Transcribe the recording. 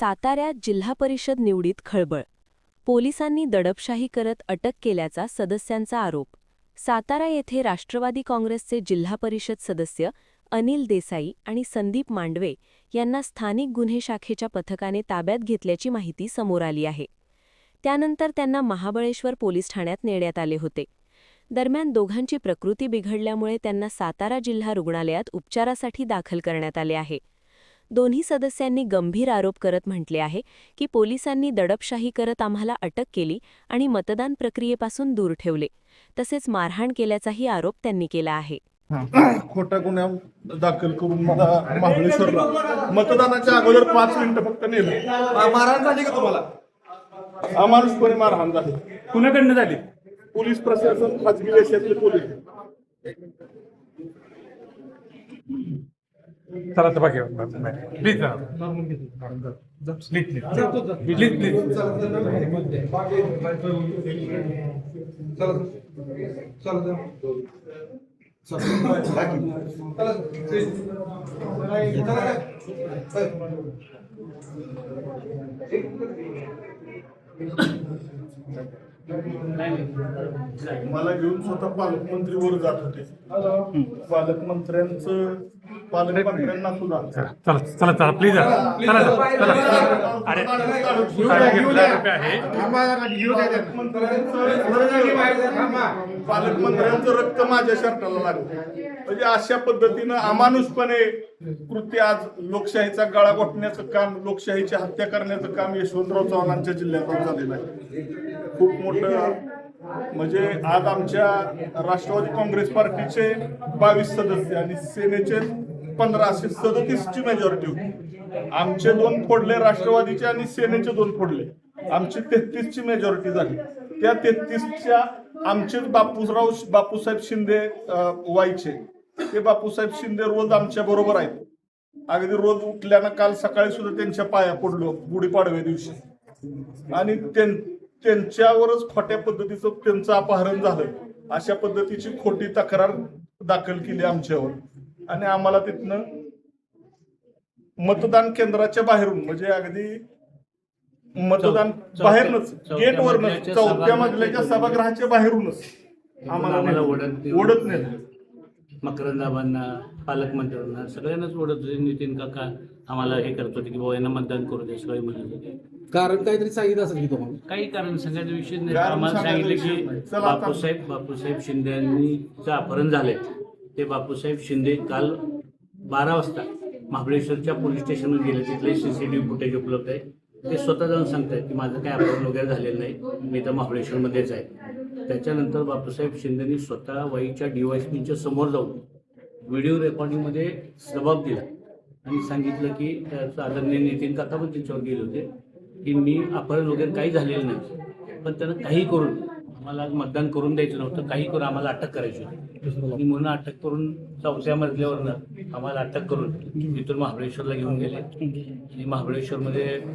साताऱ्यात जिल्हा परिषद निवडीत खळबळ. पोलिसांनी दडपशाही करत अटक केल्याचा सदस्यांचा आरोप. सातारा येथे राष्ट्रवादी काँग्रेसचे जिल्हा परिषद सदस्य अनिल देसाई आणि संदीप मांडवे यांना स्थानिक गुन्हे शाखेच्या पथकाने ताब्यात घेतल्याची माहिती समोर आली आहे. त्यानंतर त्यांना महाबळेश्वर पोलीस ठाण्यात नेण्यात आले होते. दरम्यान दोघांची प्रकृती बिघडल्यामुळे त्यांना सातारा जिल्हा रुग्णालयात उपचारासाठी दाखल करण्यात आले आहे. दोन्ही सदस्यांनी गंभीर आरोप करत म्हटले आहे की पोलिसांनी दडपशाही करत आम्हाला अटक केली आणि मतदान प्रक्रियेपासून दूर ठेवले, तसेच मारहाण केल्याचाही आरोप त्यांनी केला आहे. खोटा गुन्हा दाखल करून मला महाबळेश्वरला मतदानाच्या अगोदर 5 मिनिटं फक्त नेलं. मारहाण झाली का तुम्हाला? अमानुषपणे मारहाण झाली. कुणाकडनं झाली? पोलीस प्रशासन, खाजगी देशातले पोलीस. चला तर बाकी प्लीज मला घेऊन स्वतः पालकमंत्री वर जात होते. पालकमंत्र्यांना सुद्धा चला चला चला प्लीज चला चला. अरे पालकमंत्र्यांचं रक्त माझ्या शर्टाला लागलं. म्हणजे अशा पद्धतीनं अमानुषपणे कृत्य आज लोकशाहीचा गळा घोटण्याचं काम, लोकशाहीची हत्या करण्याचं काम यशवंतराव चव्हाणांच्या जिल्ह्यात झालेलं आहे. खूप मोठं म्हणजे आज आमच्या राष्ट्रवादी काँग्रेस पार्टीचे 22 सदस्य आणि सेनेचे 15 असे 37ची मेजॉरिटी होती. आमचे 2 फोडले राष्ट्रवादीचे आणि सेनेचे 2 फोडले. आमची 33ची मेजॉरिटी झाली. त्या 33च्या आमचेच बापूसाहेब शिंदे व्हायचे. ते बापूसाहेब शिंदे रोज आमच्या बरोबर आहेत. अगदी रोज उठल्यानं काल सकाळी सुद्धा त्यांच्या पाया पडलो गुढीपाडव्या दिवशी. आणि त्यांच्यावरच खोट्या पद्धतीचं त्यांचं अपहरण झालं, अशा पद्धतीची खोटी तक्रार दाखल केली आमच्यावर. आणि आम्हाला तिथनं मतदान केंद्राच्या बाहेरून, म्हणजे अगदी मतदान बाहेरनच, गेटवरनच, 4थ्या मजल्याच्या सभागृहाच्या बाहेरूनच आम्हाला ओढत नेलं. मकरंदाबांना, पालकमंत्र्यांना सगळ्यांनाच ओढत होते. नितीन काका आम्हाला हे करत होते की बाबा यांना मतदान करू दे, सगळे म्हणत होते. कारण काहीतरी सांगितलं असेल की तुम्हाला? काही कारण सांगायचा विषय नाही. आम्हाला सांगितलं की बापूसाहेब शिंदे यांनीचं अपहरण झालंय. ते बापूसाहेब शिंदे काल 12 वाजता महाबळेश्वरच्या पोलीस स्टेशनवर गेले. तिथले CCTV फुटेज उपलब्ध आहे. ते स्वतः जाऊन सांगतात की माझं काय अपहरण वगैरे झालेलं नाही, मी तर महाबळेश्वरमध्येच आहे. त्याच्यानंतर बापूसाहेब शिंदेनी स्वतः वाईच्या DYSPच्या समोर जाऊन व्हिडिओ रेकॉर्डिंगमध्ये जबाब दिला आणि सांगितलं की आदरणीय नितीन काका पण त्यांच्यावर गेले होते की मी अपहरण वगैरे काही झालेलं नाही, पण त्यानं काही करून आम्हाला मतदान करून द्यायचं नव्हतं, काही करून आम्हाला अटक करायची होती. आणि म्हणून अटक करून 4थ्या मजल्यावरनं आम्हाला अटक करून तिथून महाबळेश्वरला घेऊन गेले. आणि महाबळेश्वरमध्ये